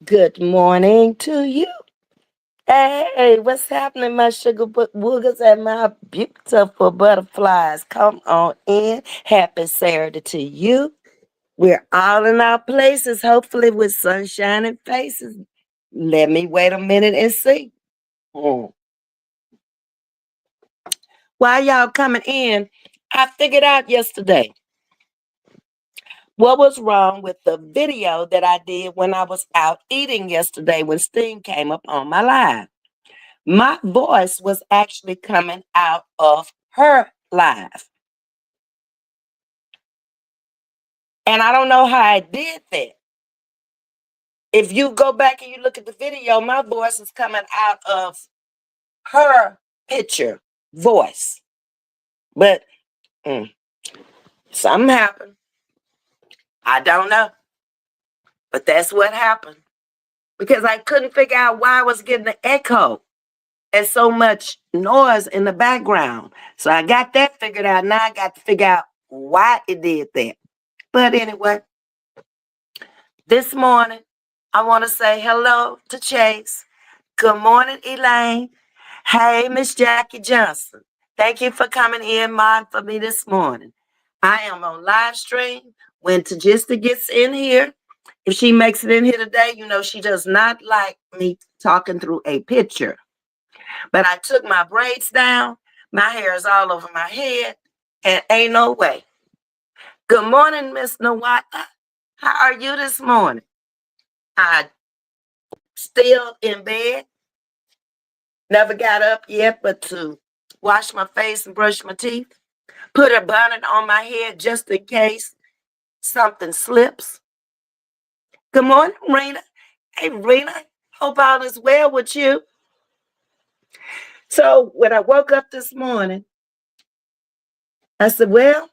Good morning to you. Hey, what's happening, my sugar boogers and my beautiful butterflies? Come on in. Happy Saturday to you. We're all in our places, hopefully with sunshine and faces. Let me wait a minute and see. Hmm. While y'all coming in, I figured out yesterday what was wrong with the video that I did when I was out eating yesterday when Steen came up on my live. My voice was actually coming out of her live. And I don't know how I did that. If you go back and you look at the video, my voice is coming out of her picture voice. But something happened. I don't know. But that's what happened. Because I couldn't figure out why I was getting the echo and so much noise in the background. So I got that figured out. Now I got to figure out why it did that. But anyway, this morning, I want to say hello to Chase. Good morning, Elaine. Hey, Miss Jackie Johnson. Thank you for coming in, Mom, for me this morning. I am on live stream. When Tajista gets in here, if she makes it in here today, you know she does not like me talking through a picture. But I took my braids down. My hair is all over my head, and ain't no way. Good morning, Miss Nawata. How are you this morning? I still in bed. Never got up yet, but to wash my face and brush my teeth. Put a bonnet on my head just in case something slips. Good morning, Rena. Hey, Rena. Hope all is well with you. So when I woke up this morning, I said, well,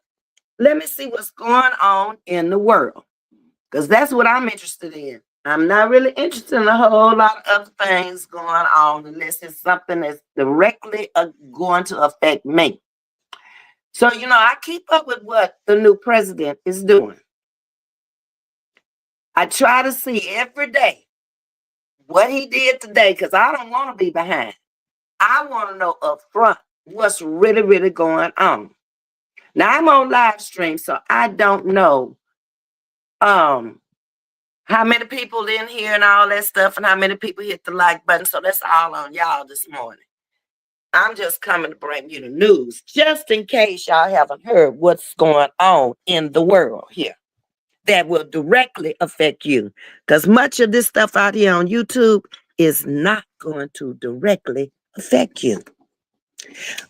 let me see what's going on in the world. Because that's what I'm interested in. I'm not really interested in a whole lot of other things going on unless it's something that's directly going to affect me. So, I keep up with what the new president is doing. I try to see every day what he did today because I don't want to be behind. I want to know up front what's really, really going on. Now, I'm on live stream, so I don't know how many people in here and all that stuff and how many people hit the like button. So that's all on y'all this morning. I'm just coming to bring you the news just in case y'all haven't heard what's going on in the world here that will directly affect you. Because much of this stuff out here on YouTube is not going to directly affect you.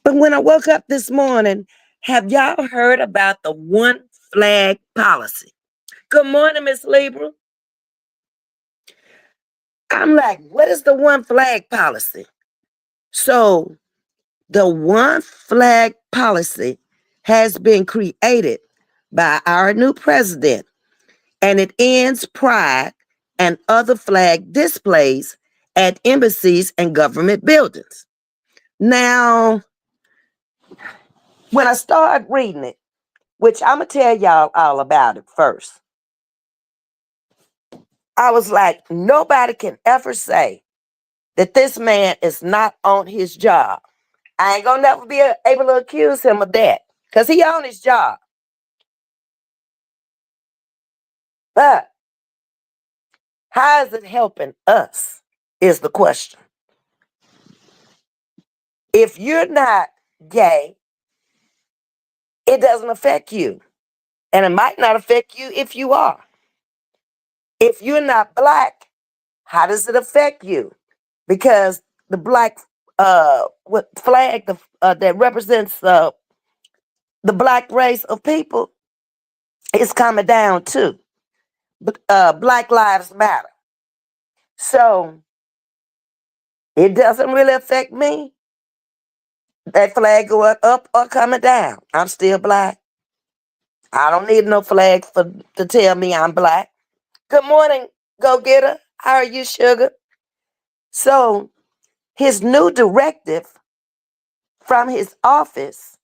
But when I woke up this morning, have y'all heard about the one flag policy? Good morning, Miss Libra. I'm like, what is the one flag policy? So the one flag policy has been created by our new president, and it ends pride and other flag displays at embassies and government buildings. Now, when I started reading it, which I'm going to tell y'all all about it first, I was like, nobody can ever say that this man is not on his job. I ain't gonna never be able to accuse him of that because he on his job. But how is it helping us is the question. If you're not gay, it doesn't affect you. And it might not affect you if you are. If you're not black, how does it affect you? Because the black what flag that represents the black race of people is coming down too. Black Lives Matter. So it doesn't really affect me. That flag going up or coming down. I'm still black. I don't need no flag to tell me I'm black. Good morning, go getter. How are you, sugar? So his new directive from his office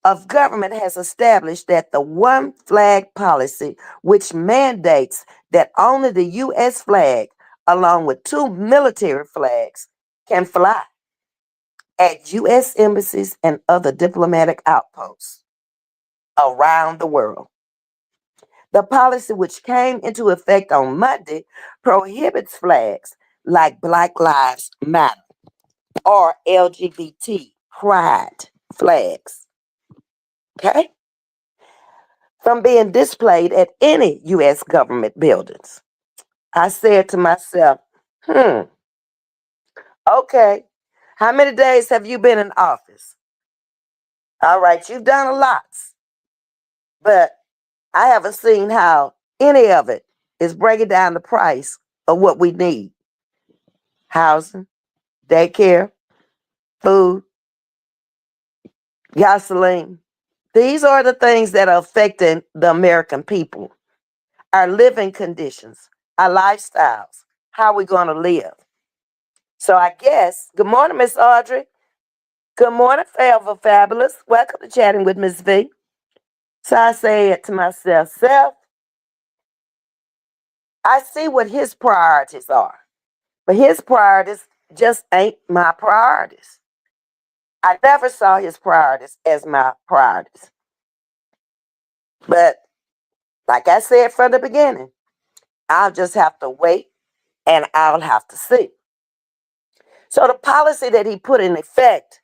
of government has established that the one flag policy, which mandates that only the U.S. flag along with 2 military flags, can fly at U.S. embassies and other diplomatic outposts around the world. The policy, which came into effect on Monday, prohibits flags like Black Lives Matter or LGBT pride flags, okay, from being displayed at any U.S. government buildings. I said to myself, okay, how many days have you been in office? All right, you've done a lot, but I haven't seen how any of it is bringing down the price of what we need: housing, daycare, food, gasoline. These are the things that are affecting the American people, our living conditions, our lifestyles, how we're going to live. So I guess, good morning, Miss Audrey. Good morning, Forever Fabulous. Welcome to Chatting with Ms.V. So I said to myself, Self, I see what his priorities are, but his priorities just ain't my priorities. I never saw his priorities as my priorities. But like I said from the beginning, I'll just have to wait and I'll have to see. So the policy that he put in effect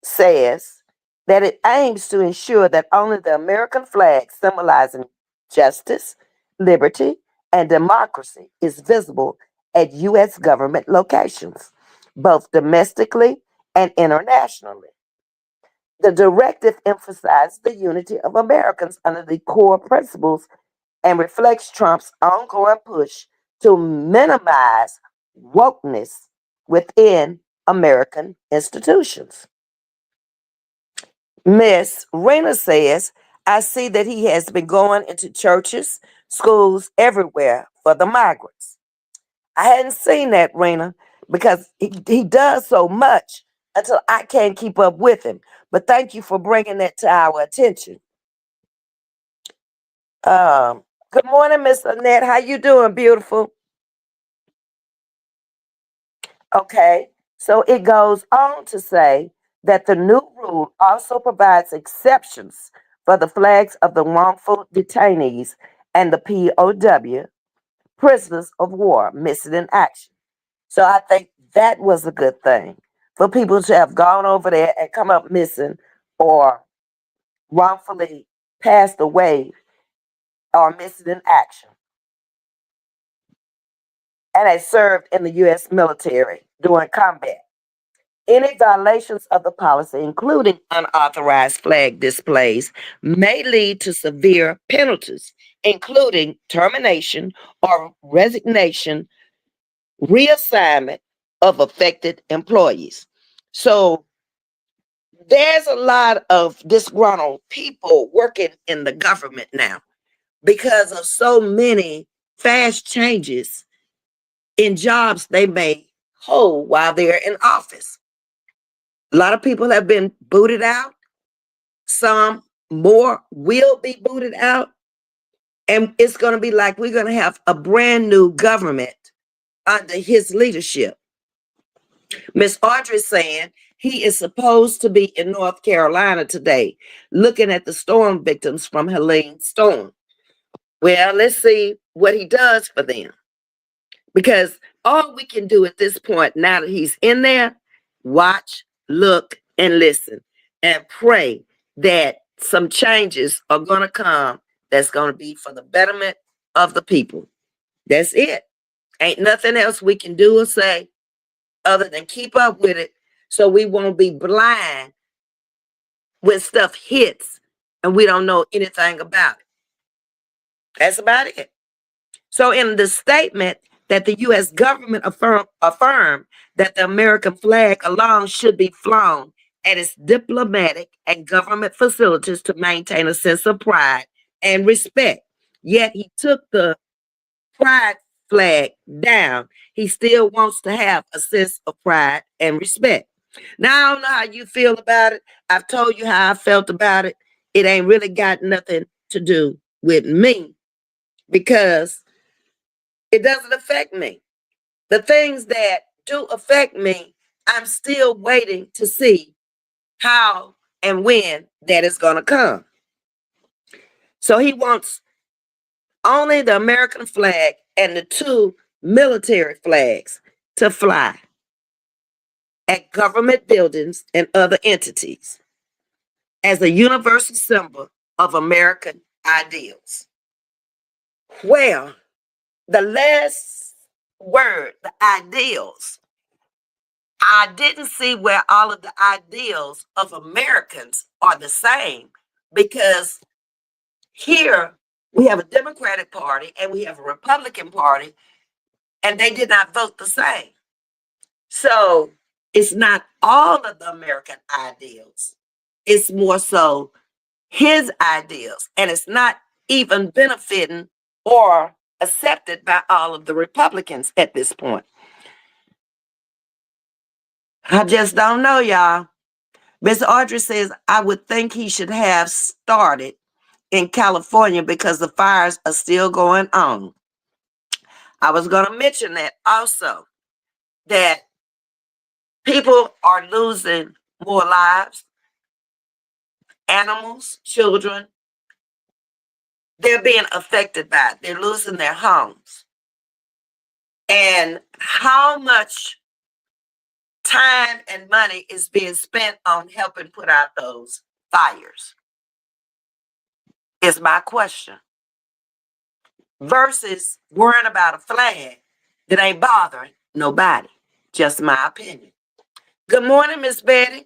says that it aims to ensure that only the American flag symbolizing justice, liberty, and democracy is visible at U.S. government locations, both domestically and internationally. The directive emphasizes the unity of Americans under the core principles and reflects Trump's ongoing push to minimize wokeness within American institutions. Miss Rena says, I see that he has been going into churches, schools, everywhere for the migrants. I hadn't seen that, Rena, because he does so much until I can't keep up with him. But thank you for bringing that to our attention. Good morning, Miss Annette. How you doing, beautiful? Okay, so it goes on to say that the new rule also provides exceptions for the flags of the wrongful detainees and the POW, prisoners of war, missing in action. So I think that was a good thing for people to have gone over there and come up missing or wrongfully passed away or missing in action. And they served in the U.S. military during combat. Any violations of the policy, including unauthorized flag displays, may lead to severe penalties, including termination or resignation, reassignment of affected employees. So there's a lot of disgruntled people working in the government now because of so many fast changes in jobs they may hold while they're in office. A lot of people have been booted out. Some more will be booted out. And it's going to be like we're going to have a brand new government under his leadership. Miss Audrey saying he is supposed to be in North Carolina today, looking at the storm victims from Helene's storm. Well, let's see what he does for them. Because all we can do at this point, now that he's in there, watch, look, and listen, and pray that some changes are going to come that's going to be for the betterment of the people. That's it. Ain't nothing else we can do or say other than keep up with it so we won't be blind when stuff hits and we don't know anything about it. That's about it. So in the statement that the U.S. government affirmed that the American flag alone should be flown at its diplomatic and government facilities to maintain a sense of pride and respect. Yet he took the pride flag down. He still wants to have a sense of pride and respect. Now, I don't know how you feel about it. I've told you how I felt about it. It ain't really got nothing to do with me because It doesn't affect me. The things that do affect me, I'm still waiting to see how and when that is going to come. So he wants only the American flag and the 2 military flags to fly at government buildings and other entities as a universal symbol of American ideals. Well, the last word, the ideals, I didn't see where all of the ideals of Americans are the same, because here we have a Democratic Party and we have a Republican Party, and they did not vote the same. So it's not all of the American ideals. It's more so his ideals, and it's not even benefiting or accepted by all of the Republicans at this point. I just don't know, y'all. Miss Audrey says, I would think he should have started in California because the fires are still going on. I was going to mention that also, that people are losing more lives, animals, children. They're being affected by it. They're losing their homes. And how much time and money is being spent on helping put out those fires is my question. Versus worrying about a flag that ain't bothering nobody. Just my opinion. Good morning, Miss Betty.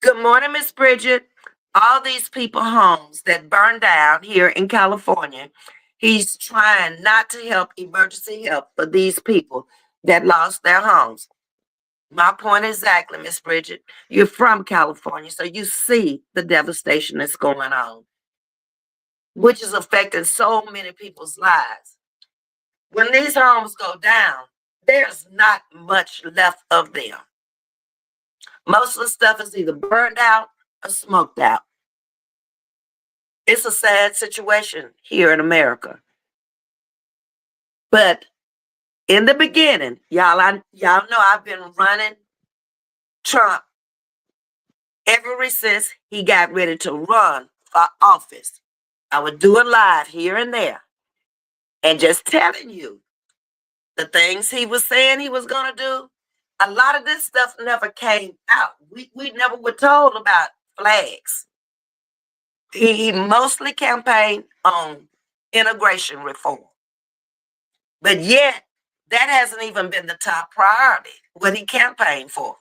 Good morning, Miss Bridget. All these people homes that burned down here in California, he's trying not to help emergency help for these people that lost their homes. My point exactly, Miss Bridget. You're from California, so you see the devastation that's going on, which is affecting so many people's lives. When these homes go down, there's not much left of them. Most of the stuff is either burned out or smoked out. It's a sad situation here in America. But in the beginning, y'all know I've been running Trump ever since he got ready to run for office. I would do it live here and there and just telling you the things he was saying he was going to do. A lot of this stuff never came out. We never were told about flags. He mostly campaigned on integration reform. But yet, that hasn't even been the top priority, what he campaigned for.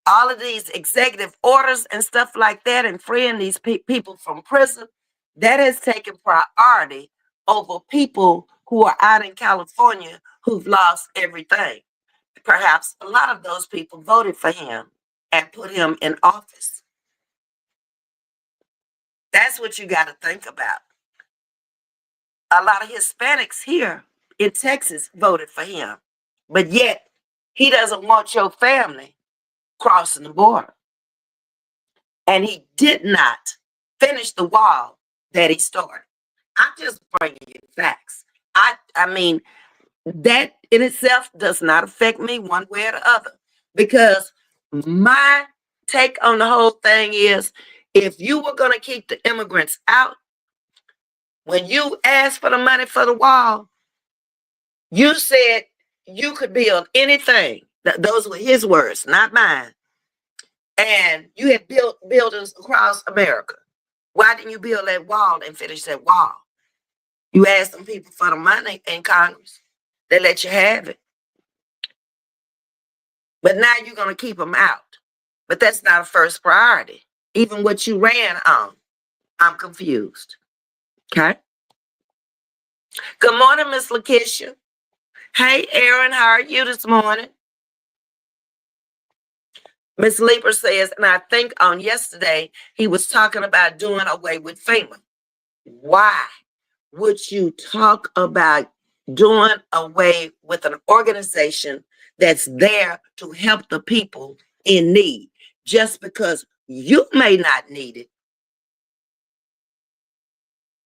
All of these executive orders and stuff like that, and freeing these people from prison, that has taken priority over people who are out in California who've lost everything. Perhaps a lot of those people voted for him and put him in office. That's what you got to think about. A lot of Hispanics here in Texas voted for him, but yet he doesn't want your family crossing the border. And he did not finish the wall that he started. I'm just bringing you facts. I mean, that in itself does not affect me one way or the other, because my take on the whole thing is, if you were going to keep the immigrants out, when you asked for the money for the wall, you said you could build anything. Those were his words, not mine. And you had built buildings across America. Why didn't you build that wall and finish that wall? You asked some people for the money in Congress. They let you have it. But now you're going to keep them out. But that's not a first priority. Even what you ran on, I'm confused. Okay? Good morning, Miss Lakeisha. Hey, Aaron, how are you this morning? Miss Leeper says, and I think on yesterday, he was talking about doing away with FEMA. Why would you talk about doing away with an organization that's there to help the people in need? Just because you may not need it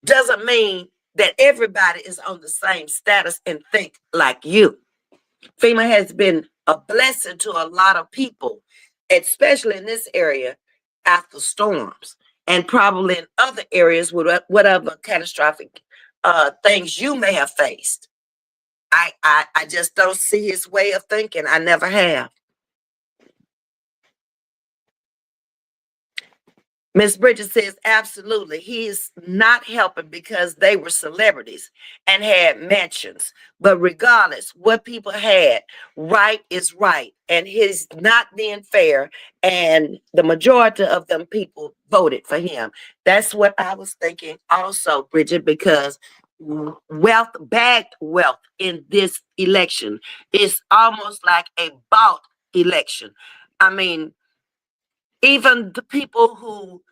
doesn't mean that everybody is on the same status and think like you. FEMA has been a blessing to a lot of people, especially in this area after storms, and probably in other areas with whatever catastrophic things you may have faced. I just don't see his way of thinking. I never have. Miss Bridget says, absolutely. He is not helping because they were celebrities and had mansions. But regardless, what people had, right is right. And he's not being fair. And the majority of them people voted for him. That's what I was thinking also, Bridget, because wealth, bagged wealth in this election is almost like a bought election. I mean, even the people who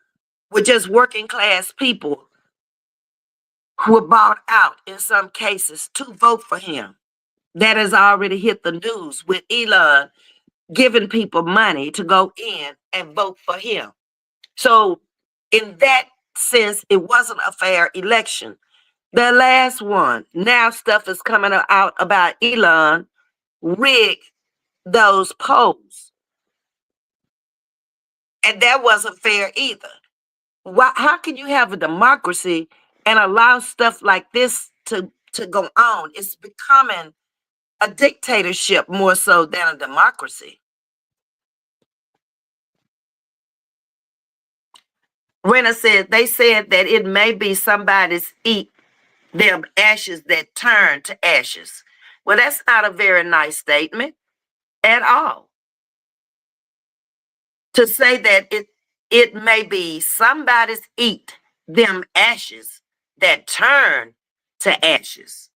were just working class people who were bought out in some cases to vote for him. That has already hit the news with Elon giving people money to go in and vote for him. So, in that sense, it wasn't a fair election. The last one, now stuff is coming out about Elon rigged those polls. And that wasn't fair either. How can you have a democracy and allow stuff like this to go on? It's becoming a dictatorship more so than a democracy. Rena said they said that it may be somebody's eat them ashes that turn to ashes. Well, that's not a very nice statement at all. To say that it may be somebody's eat them ashes that turn to ashes.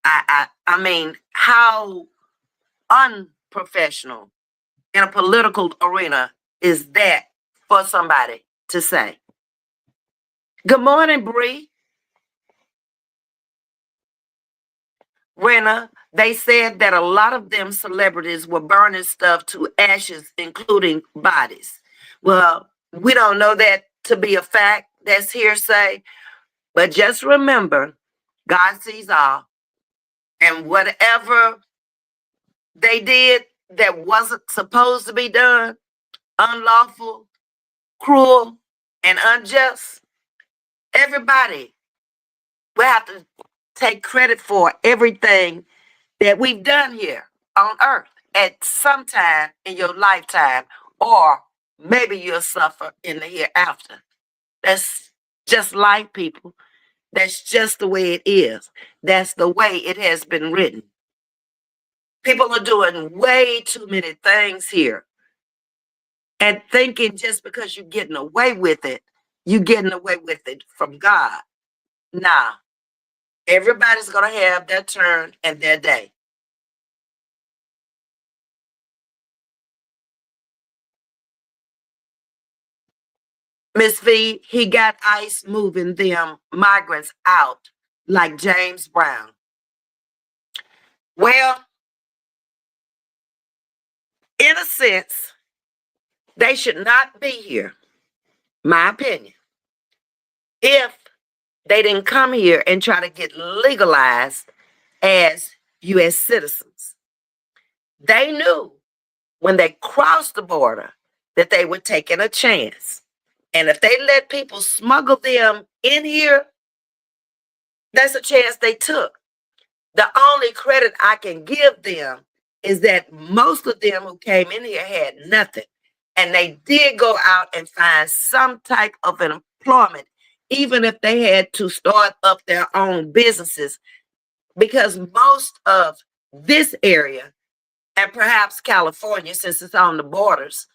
I mean, how unprofessional in a political arena is that for somebody to say? Good morning, Bree. Rena, they said that a lot of them celebrities were burning stuff to ashes, including bodies. Well, we don't know that to be a fact. That's hearsay. But just remember, God sees all. And whatever they did that wasn't supposed to be done, unlawful, cruel, and unjust, everybody will have to take credit for everything that we've done here on earth at some time in your lifetime, or maybe you'll suffer in the hereafter. That's just life, people. That's just the way it is. That's the way it has been written. People are doing way too many things here and thinking just because you're getting away with it, you're getting away with it from God. Nah, everybody's going to have their turn and their day. Ms.V, he got ICE moving them migrants out like James Brown. Well, in a sense, they should not be here, my opinion, if they didn't come here and try to get legalized as U.S. citizens. They knew when they crossed the border that they were taking a chance. And if they let people smuggle them in here, that's a chance they took. The only credit I can give them is that most of them who came in here had nothing. And they did go out and find some type of an employment, even if they had to start up their own businesses, because most of this area, and perhaps California, since it's on the borders,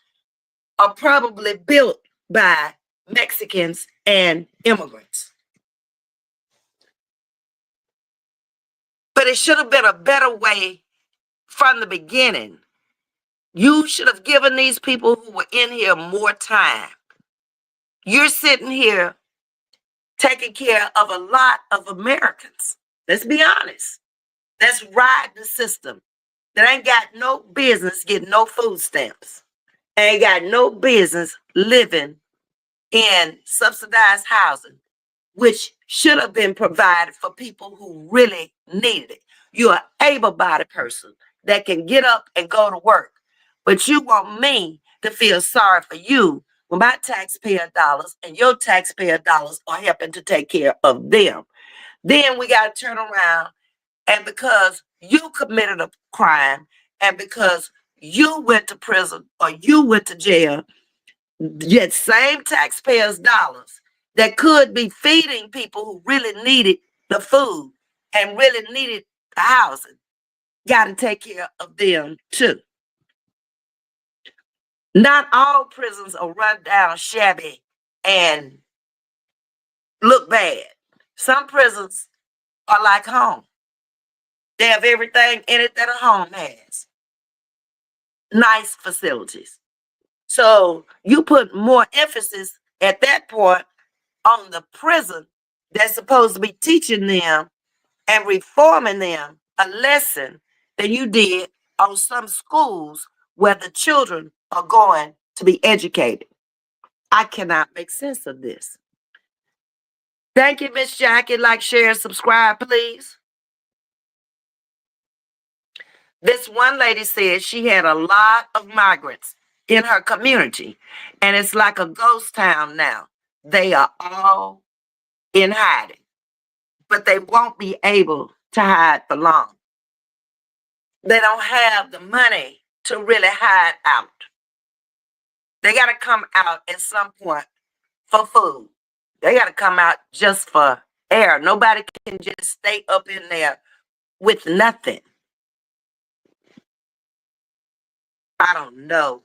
are probably built by Mexicans and immigrants. But it should have been a better way from the beginning. You should have given these people who were in here more time. You're sitting here taking care of a lot of Americans. Let's be honest. That's riding the system that ain't got no business getting no food stamps. Ain't got no business living in subsidized housing, which should have been provided for people who really needed it. You're an able-bodied person that can get up and go to work, but you want me to feel sorry for you when my taxpayer dollars and your taxpayer dollars are helping to take care of them. Then we got to turn around, and because you committed a crime and because you went to prison or you went to jail, yet same taxpayers' dollars that could be feeding people who really needed the food and really needed the housing, got to take care of them too. Not all prisons are run down, shabby, and look bad. Some prisons are like home. They have everything in it that a home has. Nice facilities. So you put more emphasis at that point on the prison that's supposed to be teaching them and reforming them a lesson than you did on some schools where the children are going to be educated. I cannot make sense of this. Thank you, Miss Jackie. Like, share, subscribe, please. This one lady said she had a lot of migrants in her community, and it's like a ghost town now. They are all in hiding, but they won't be able to hide for long. They don't have the money to really hide out. They got to come out at some point for food. They got to come out just for air. Nobody can just stay up in there with nothing. I don't know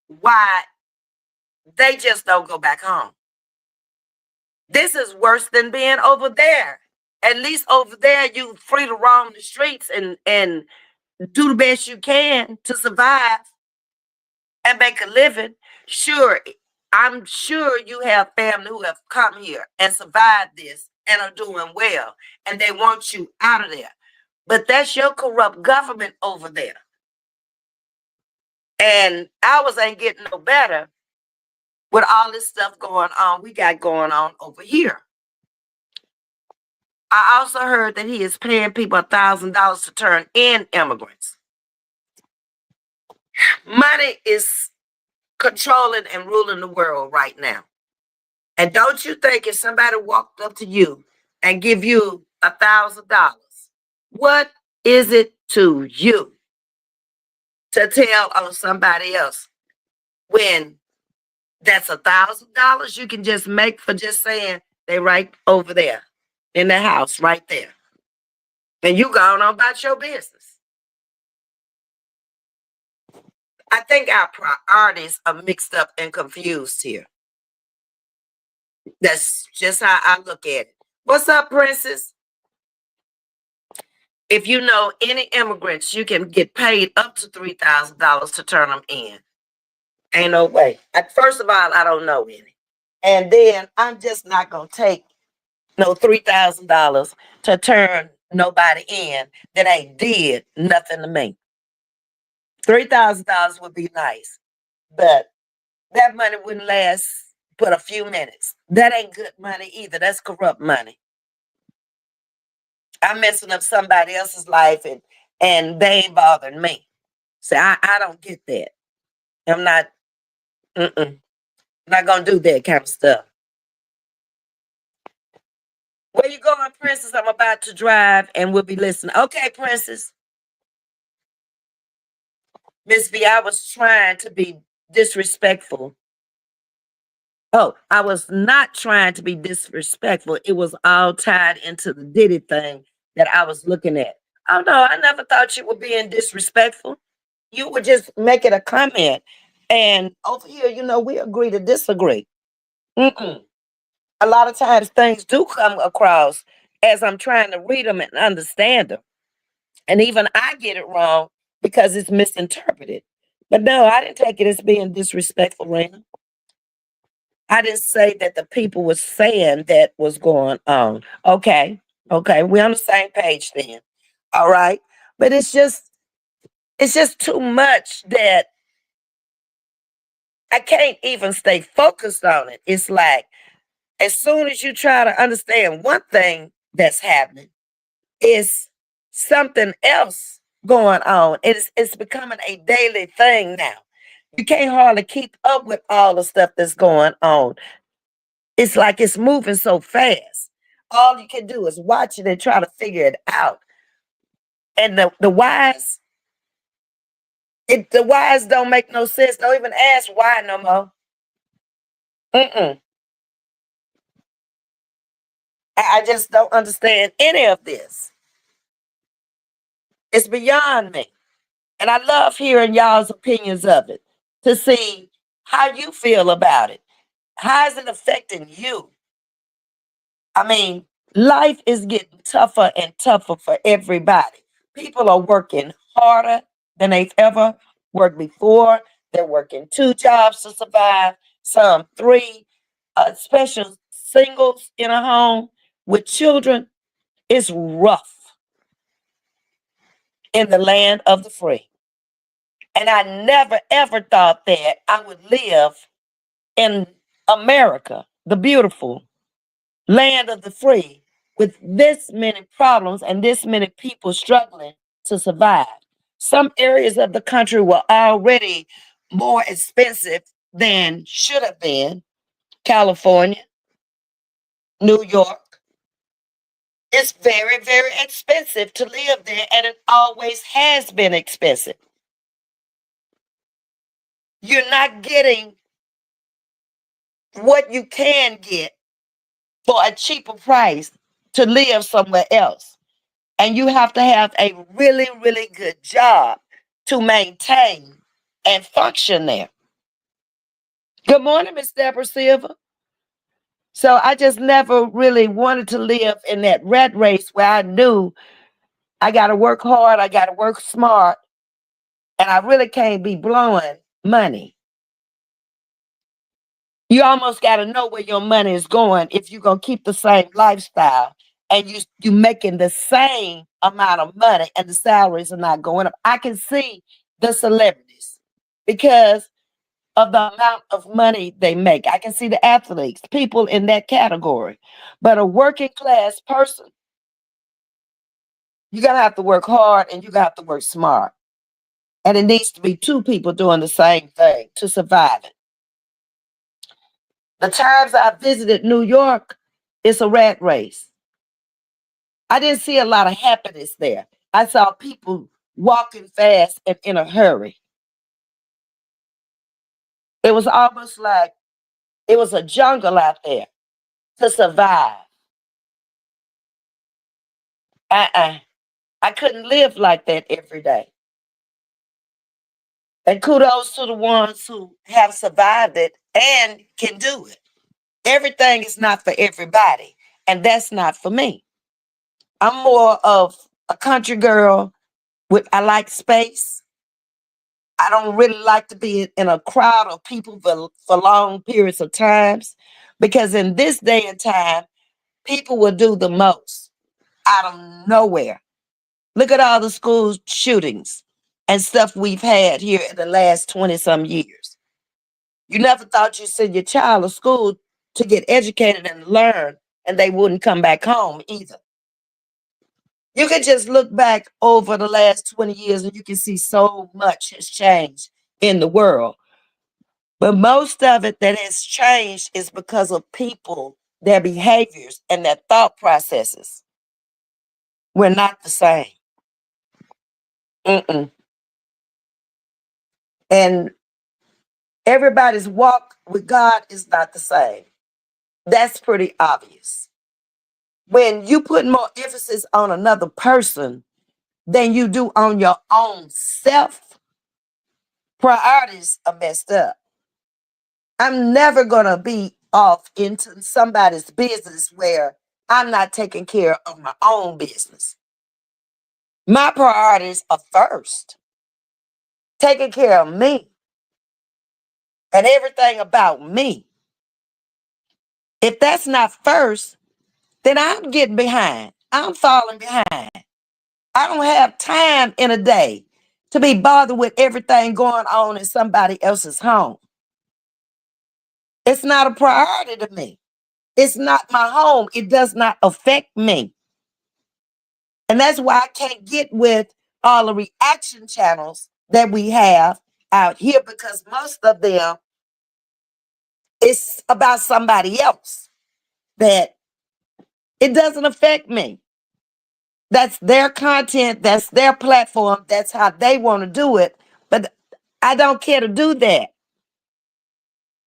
why they just don't go back home. This is worse than being over there. At least over there, you free to roam the streets and do the best you can to survive and make a living. Sure, I'm sure you have family who have come here and survived this and are doing well, and they want you out of there. But that's your corrupt government over there. And ours ain't getting no better with all this stuff going on we got going on over here. I also heard that he is paying people $1,000 to turn in immigrants. Money is controlling and ruling the world right now. And don't you think if somebody walked up to you and give you $1,000, what is it to you to tell on somebody else when that's $1,000 you can just make for just saying they right over there in the house right there, and you going on about your business? I think our priorities are mixed up and confused here. That's just how I look at it. What's up, Princess? If you know any immigrants, you can get paid up to $3,000 to turn them in. Ain't no way. First of all, I don't know any. And then I'm just not going to take no $3,000 to turn nobody in that ain't did nothing to me. $3,000 would be nice, but that money wouldn't last but a few minutes. That ain't good money either. That's corrupt money. I'm messing up somebody else's life and they ain't bothering me. So I don't get that. I'm not gonna do that kind of stuff. Where you going, Princess? I'm about to drive and we'll be listening. Okay, Princess. Ms.V, I was trying to be disrespectful. Oh, I was not trying to be disrespectful. It was all tied into the Diddy thing that I was looking at. Oh no, I never thought you were being disrespectful. You were just making a comment. And over here, we agree to disagree. A lot of times things do come across as I'm trying to read them and understand them. And even I get it wrong because it's misinterpreted. But no, I didn't take it as being disrespectful, Raina. I didn't say that the people were saying that was going on. Okay. We're on the same page then. All right. But it's just too much that I can't even stay focused on it. It's like as soon as you try to understand one thing that's happening, it's something else going on. It's becoming a daily thing now. You can't hardly keep up with all the stuff that's going on. It's like it's moving so fast. All you can do is watch it and try to figure it out. And the whys, the whys don't make no sense. Don't even ask why no more. Mm-mm. I just don't understand any of this. It's beyond me. And I love hearing y'all's opinions of it to see how you feel about it. How is it affecting you? I mean, life is getting tougher and tougher for everybody. People are working harder than they've ever worked before. They're working 2 jobs to survive, some 3, special singles in a home with children. It's rough in the land of the free. And I never ever thought that I would live in America, the beautiful land of the free, with this many problems and this many people struggling to survive. Some areas of the country were already more expensive than should have been. California, New York. It's very, very expensive to live there, and it always has been expensive. You're not getting what you can get for a cheaper price to live somewhere else. And you have to have a really, really good job to maintain and function there. Good morning, Miss Deborah Silver. So I just never really wanted to live in that rat race where I knew I got to work hard, I got to work smart, and I really can't be blowing money. You almost got to know where your money is going if you're going to keep the same lifestyle and you making the same amount of money and the salaries are not going up. I can see the celebrities because of the amount of money they make. I can see the athletes, people in that category. But a working class person, you're going to have to work hard and you're going to have to work smart. And it needs to be 2 people doing the same thing to survive it. The times I visited New York, it's a rat race. I didn't see a lot of happiness there. I saw people walking fast and in a hurry. It was almost like it was a jungle out there to survive. Uh-uh. I couldn't live like that every day. And kudos to the ones who have survived it and can do it. Everything is not for everybody, and that's not for me. I'm more of a country girl with I like space. I don't really like to be in a crowd of people for long periods of times because in this day and time, people will do the most out of nowhere. Look at all the school shootings and stuff we've had here in the last 20 some years. You never thought you'd send your child to school to get educated and learn, and they wouldn't come back home either. You can just look back over the last 20 years and you can see so much has changed in the world. But most of it that has changed is because of people, their behaviors, and their thought processes. We're not the same. Mm-mm. And everybody's walk with God is not the same. That's pretty obvious. When you put more emphasis on another person than you do on your own self, priorities are messed up. I'm never going to be off into somebody's business where I'm not taking care of my own business. My priorities are first, taking care of me and everything about me. If that's not first, then I'm getting behind. I'm falling behind. I don't have time in a day to be bothered with everything going on in somebody else's home. It's not a priority to me. It's not my home. It does not affect me. And that's why I can't get with all the reaction channels that we have out here, because most of them, it's about somebody else that it doesn't affect me. That's their content, that's their platform, that's how they want to do it. But I don't care to do that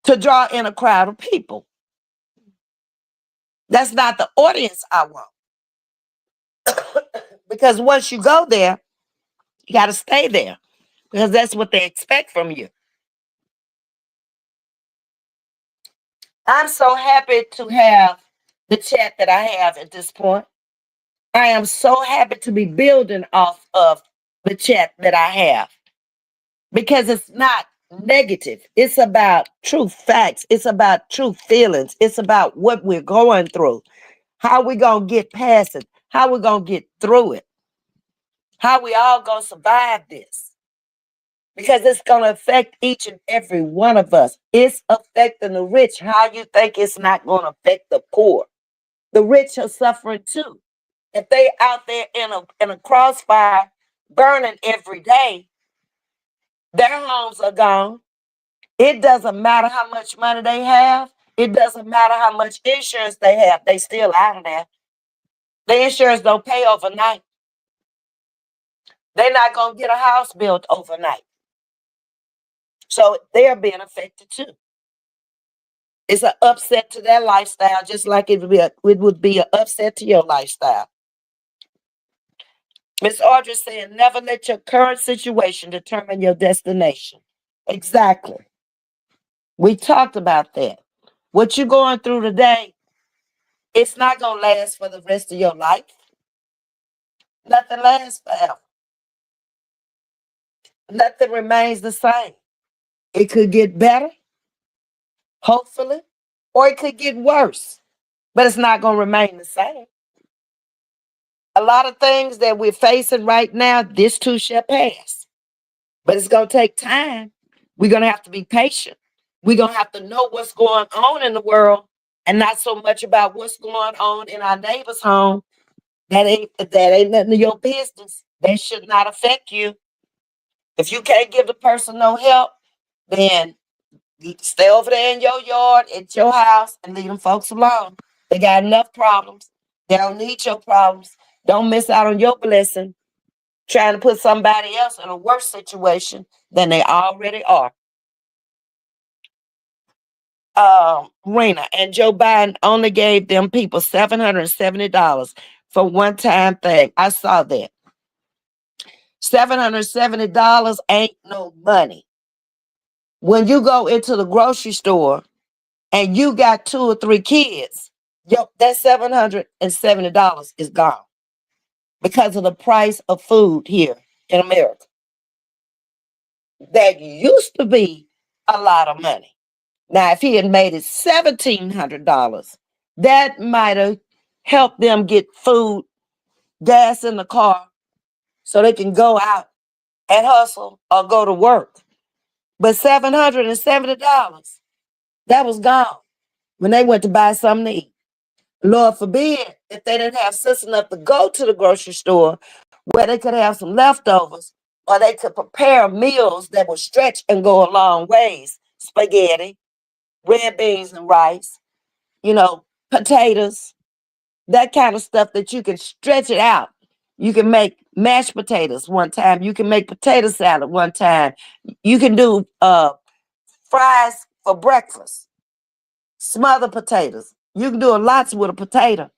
to draw in a crowd of people. That's not the audience I want. Because once you go there, you got to stay there, because that's what they expect from you. I'm so happy to have the chat that I have at this point. I am so happy to be building off of the chat that I have, because it's not negative. It's about true facts. It's about true feelings. It's about what we're going through, how we going to get past it, how we going to get through it, how we all going to survive this. Because it's going to affect each and every one of us. It's affecting the rich. How you think it's not going to affect the poor? The rich are suffering too. If they out there in a crossfire burning every day, their homes are gone. It doesn't matter how much money they have. It doesn't matter how much insurance they have. They still out of there. The insurance don't pay overnight. They're not going to get a house built overnight. So they're being affected too. It's an upset to their lifestyle, just like it would be an upset to your lifestyle. Miss Audrey saying, never let your current situation determine your destination. Exactly. We talked about that. What you're going through today, it's not going to last for the rest of your life. Nothing lasts forever. Nothing remains the same. It could get better, hopefully, or it could get worse, but it's not going to remain the same. A lot of things that we're facing right now, this too shall pass, but it's going to take time. We're going to have to be patient. We're going to have to know what's going on in the world, and not so much about what's going on in our neighbor's home. That ain't nothing of your business. That should not affect you. If you can't give the person no help, then stay over there in your yard, at your house, and leave them folks alone. They got enough problems. They don't need your problems. Don't miss out on your blessing trying to put somebody else in a worse situation than they already are. Rena, and Joe Biden only gave them people $770 for one-time thing. I saw that. $770 ain't no money. When you go into the grocery store and you got 2 or 3 kids, that $770 is gone because of the price of food here in America. That used to be a lot of money. Now, if he had made it $1,700, that might have helped them get food, gas in the car, so they can go out and hustle or go to work. But $770, that was gone when they went to buy something to eat. Lord forbid if they didn't have sense enough to go to the grocery store where they could have some leftovers, or they could prepare meals that would stretch and go a long ways. Spaghetti, red beans and rice, potatoes, that kind of stuff that you can stretch it out. You can make mashed potatoes one time. You can make potato salad one time. You can do fries for breakfast, smothered potatoes. You can do lots with a potato.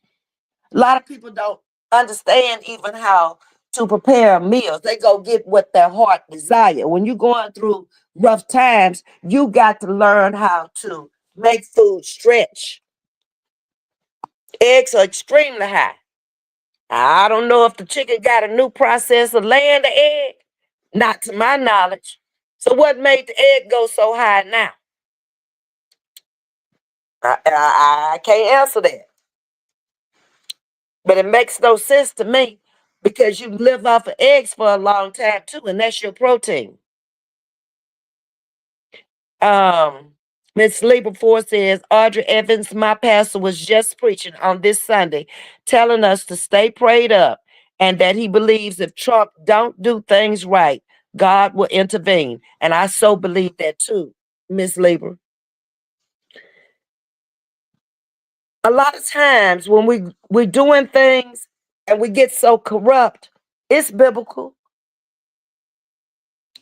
A lot of people don't understand even how to prepare meals. They go get what their heart desire. When you're going through rough times, you got to learn how to make food stretch. Eggs are extremely high. I don't know if the chicken got a new process of laying the egg. Not to my knowledge. So what made the egg go so high now? I can't answer that. But it makes no sense to me, because you live off of eggs for a long time too, and that's your protein. Miss Lee before says, Audrey Evans, my pastor was just preaching on this Sunday, telling us to stay prayed up and that he believes if Trump don't do things right, God will intervene. And I so believe that too, Miss Lieber. A lot of times when we're doing things and we get so corrupt, it's biblical.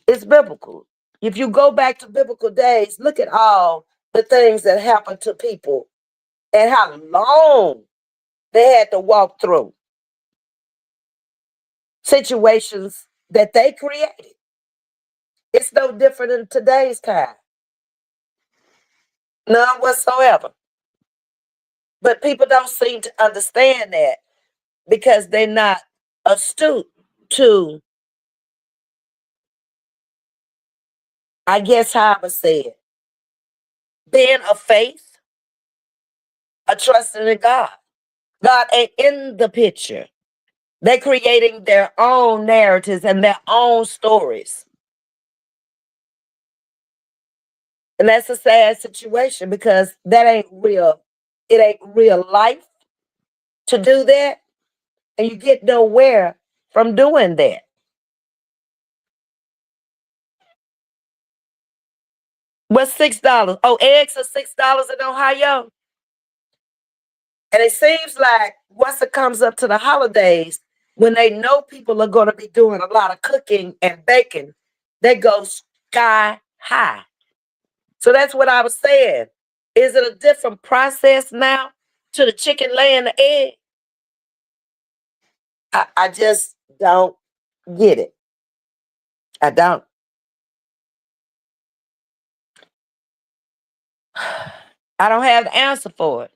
It's biblical. If you go back to biblical days, look at all the things that happened to people and how long they had to walk through situations that they created. It's no different in today's time. None whatsoever. But people don't seem to understand that because they're not astute to, I guess how I would say it, being of faith, a trusting in God. God ain't in the picture. They're creating their own narratives and their own stories. And that's a sad situation because that ain't real. It ain't real life to do that. And you get nowhere from doing that. What's $6? Oh, eggs are $6 in Ohio. And it seems like once it comes up to the holidays, when they know people are going to be doing a lot of cooking and baking, they go sky high. So that's what I was saying. Is it a different process now to the chicken laying the egg? I just don't get it. I don't. I don't have the answer for it.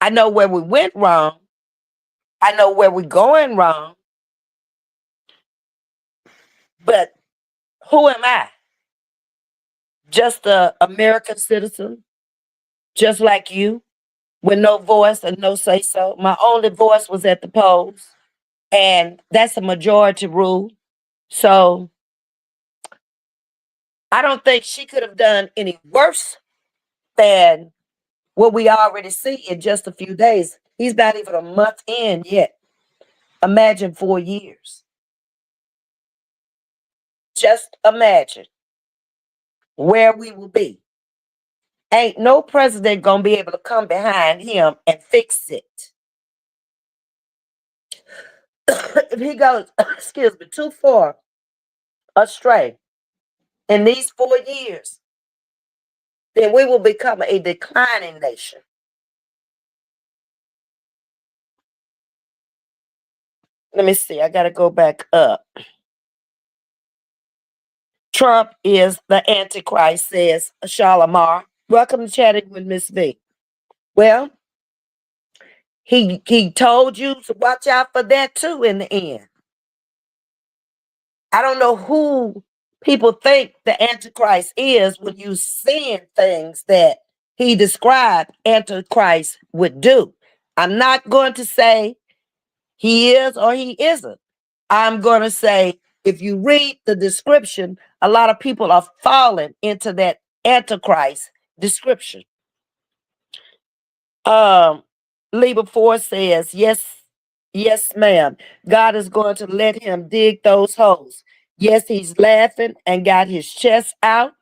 I know where we went wrong. I know where we're going wrong. But who am I? Just a American citizen, just like you, with no voice and no say so. My only voice was at the polls, and that's a majority rule. So I don't think she could have done any worse than what we already see in just a few days. He's not even a month in yet. Imagine 4 years. Just imagine where we will be. Ain't no president gonna be able to come behind him and fix it. If he goes, excuse me, too far astray in these 4 years, then we will become a declining nation. Let me see. I gotta go back up. Trump is the Antichrist, says Shalimar. Welcome to Chatting with Ms.V. Well, he told you to watch out for that too in the end. I don't know who people think the Antichrist is when you seeing things that he described Antichrist would do. I'm not going to say he is or he isn't. I'm going to say if you read the description, a lot of people are falling into that Antichrist description. Lieber Ford says, yes, ma'am. God is going to let him dig those holes. Yes, he's laughing and got his chest out.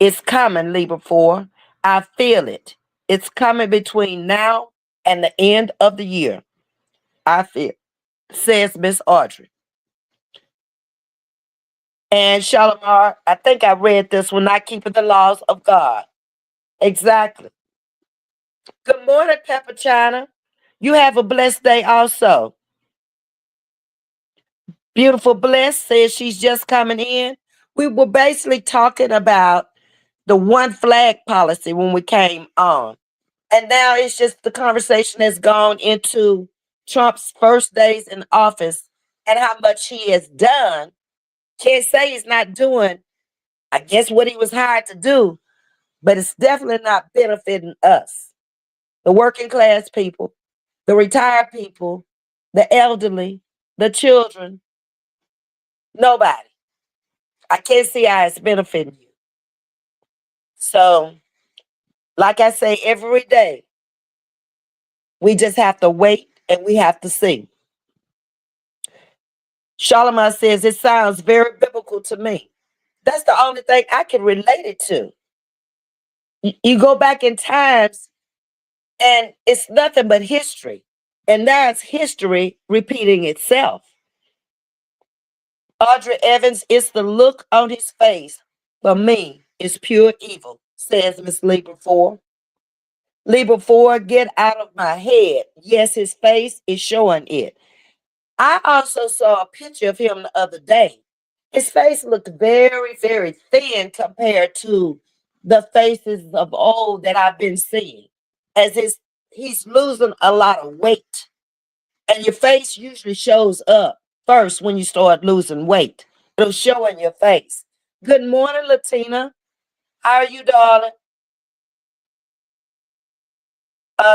It's coming, Lieber Ford. I feel it. It's coming between now and the end of the year. I feel, says Miss Audrey. And Shalimar, I think I read this one, not keeping the laws of God. Exactly. Good morning, Pepper China. You have a blessed day also. Beautiful Bless says she's just coming in. We were basically talking about the one flag policy when we came on. And now it's just the conversation has gone into Trump's first days in office and how much he has done. Can't say he's not doing, I guess, what he was hired to do, but it's definitely not benefiting us, the working class people, the retired people, the elderly, the children, nobody. I can't see how it's benefiting you. So, like I say, every day, we just have to wait and we have to see. Charlemagne says it sounds very biblical to me. That's the only thing I can relate it to. You go back in times and it's nothing but history. And that's history repeating itself. Audrey Evans, it's the look on his face. For me, it's pure evil, says Miss Libra 4. Libra 4, get out of my head. Yes, his face is showing it. I also saw a picture of him the other day. His face looked very, very thin compared to the faces of old that I've been seeing. He's losing a lot of weight. And your face usually shows up first when you start losing weight. It'll show in your face. Good morning, Latina. How are you, darling?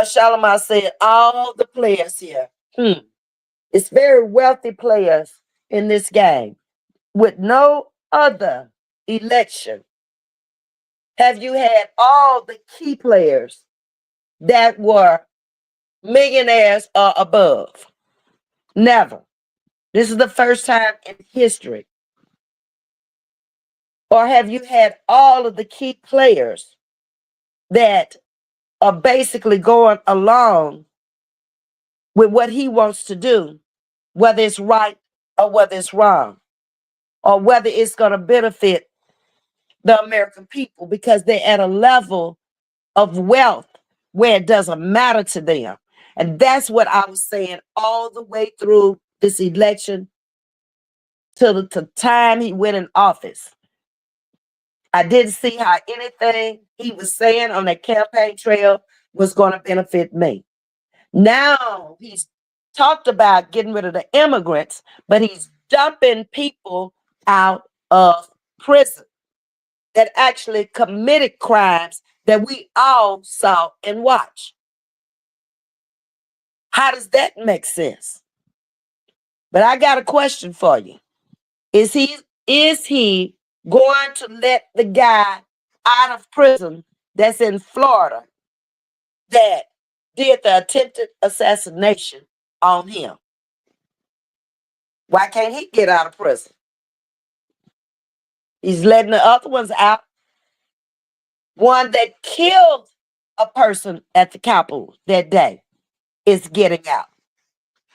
Shalimar said, all the players here. It's very wealthy players in this game. With no other election, have you had all the key players that were millionaires or above? Never. This is the first time in history. Or have you had all of the key players that are basically going along with what he wants to do, whether it's right or whether it's wrong, or whether it's going to benefit the American people because they're at a level of wealth where it doesn't matter to them. And that's what I was saying all the way through this election to the time he went in office. I didn't see how anything he was saying on that campaign trail was going to benefit me. Now he's talked about getting rid of the immigrants, but he's dumping people out of prison that actually committed crimes that we all saw and watched. How does that make sense? But I got a question for you. Is he going to let the guy out of prison that's in Florida that did the attempted assassination on him? Why can't he get out of prison? He's letting the other ones out. One that killed a person at the Capitol that day is getting out.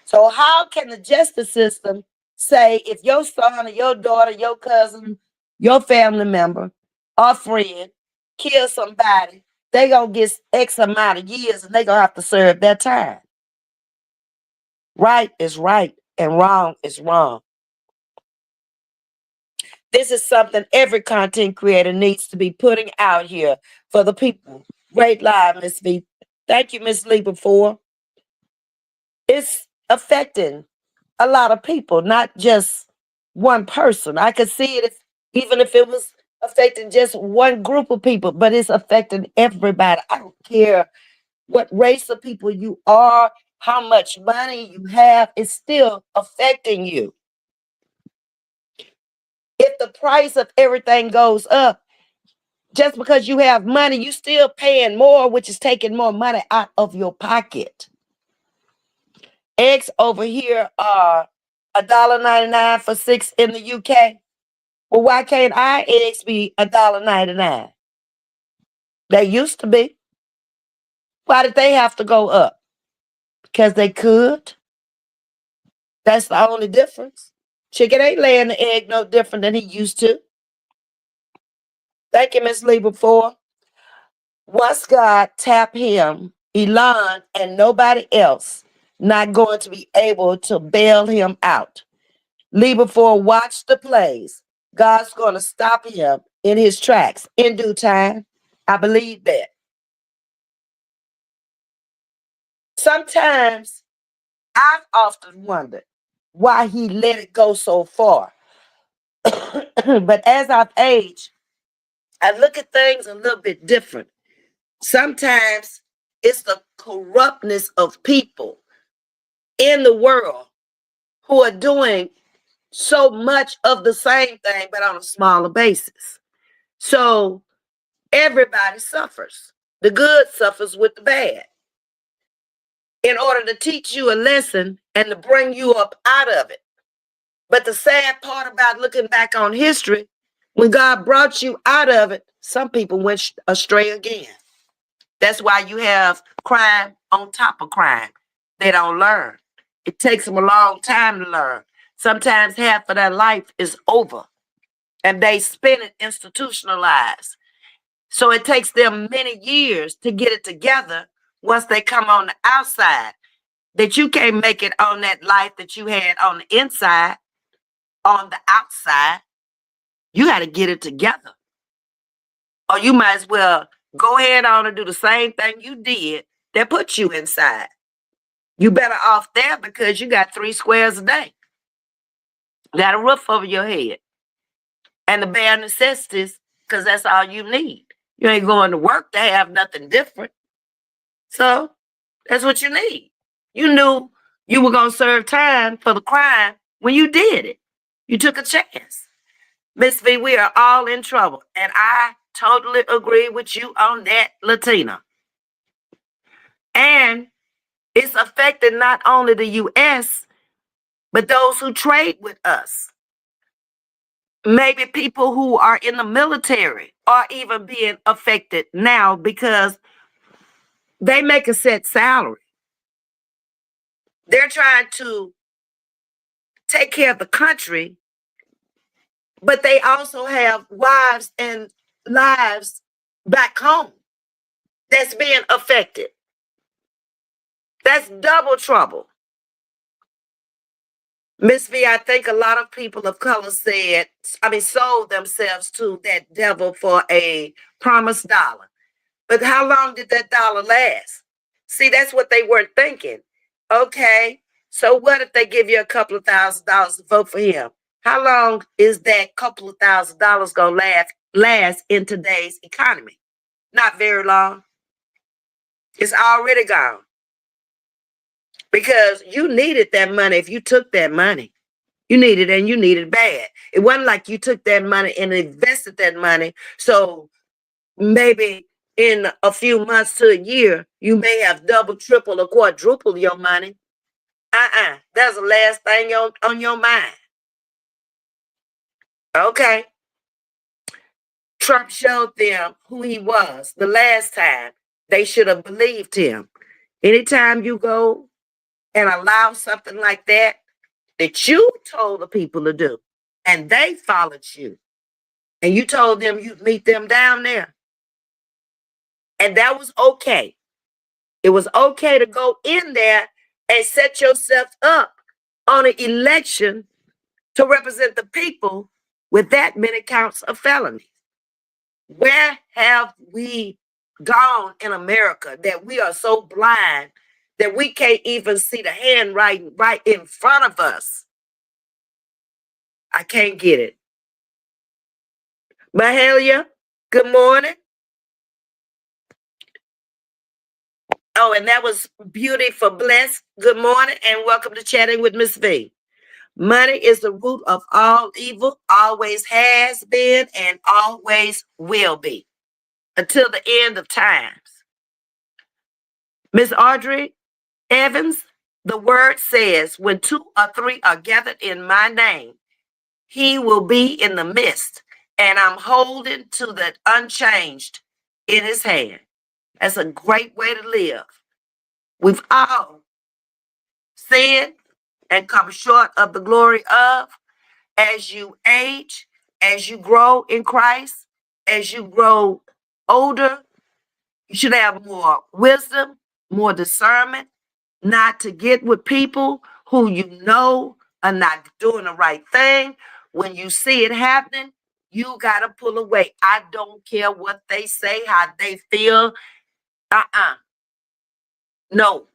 So how can the justice system say if your son or your daughter, your cousin, your family member or friend kills somebody, they gonna get X amount of years and they gonna have to serve their time? Right is right and wrong is wrong. This is something every content creator needs to be putting out here for the people. Great live, Ms.V. Thank you, Ms. Lieber, for. It's affecting a lot of people, not just one person. I could see it even if it was affecting just one group of people, but it's affecting everybody. I don't care what race of people you are, how much money you have, it's still affecting you. If the price of everything goes up, just because you have money, you still paying more, which is taking more money out of your pocket. Eggs over here are $1.99 for 6 in the UK. Well, why can't our eggs be $1.99? They used to be. Why did they have to go up? Because they could. That's the only difference. Chicken ain't laying the egg no different than he used to. Thank you, Miss Lieber, for. Once God tap him, Elon and nobody else not going to be able to bail him out. Lieber, for watch the plays. God's going to stop him in his tracks in due time. I believe that. Sometimes I've often wondered why he let it go so far. But as I've aged, I look at things a little bit different. Sometimes it's the corruptness of people in the world who are doing so much of the same thing, but on a smaller basis. So Everybody suffers. The good suffers with the bad. In order to teach you a lesson and to bring you up out of it. But the sad part about looking back on history, when God brought you out of it, some people went astray again. That's why you have crime on top of crime. They don't learn. It takes them a long time to learn. Sometimes half of their life is over and they spend it institutionalized. So it takes them many years to get it together once they come on the outside. That you can't make it on that life that you had on the inside, on the outside. You got to get it together. Or you might as well go ahead on and do the same thing you did that put you inside. You better off there because you got 3 squares a day. You got a roof over your head. And the bare necessities, because that's all you need. You ain't going to work to have nothing different. So that's what you need. You knew you were going to serve time for the crime when you did it. You took a chance. Ms.V, we are all in trouble. And I totally agree with you on that, Latina. And it's affecting not only the U.S., but those who trade with us. Maybe people who are in the military are even being affected now because they make a set salary. They're trying to take care of the country, but they also have wives and lives back home that's being affected. That's double trouble. Ms.V, I think a lot of people of color sold themselves to that devil for a promised dollar. But how long did that dollar last? See, that's what they weren't thinking. Okay, so what if they give you a couple of $1,000s to vote for him? How long is that couple of $1,000s going to last in today's economy? Not very long. It's already gone. Because you needed that money if you took that money. You needed it and you needed it bad. It wasn't like you took that money and invested that money. So maybe in a few months to a year, you may have double, triple, or quadruple your money. That's the last thing on your mind. Okay. Trump showed them who he was the last time. They should have believed him. Anytime you go and allow something like that you told the people to do, and they followed you, and you told them you'd meet them down there, and that was okay. It was okay to go in there and set yourself up on an election to represent the people with that many counts of felonies. Where have we gone in America that we are so blind that we can't even see the handwriting right in front of us? I can't get it. Mahalia, good morning. Oh, and that was Beauty for Bless. Good morning and welcome to Chatting with Ms.V. Money is the root of all evil, always has been and always will be until the end of times. Miss Audrey Evans, the word says, when 2 or 3 are gathered in my name, he will be in the midst, and I'm holding to that unchanged in his hand. That's a great way to live. We've all sinned and come short of the glory of. As you age, as you grow in Christ, as you grow older, you should have more wisdom, more discernment, not to get with people who you know are not doing the right thing. When you see it happening, you got to pull away. I don't care what they say, how they feel. No.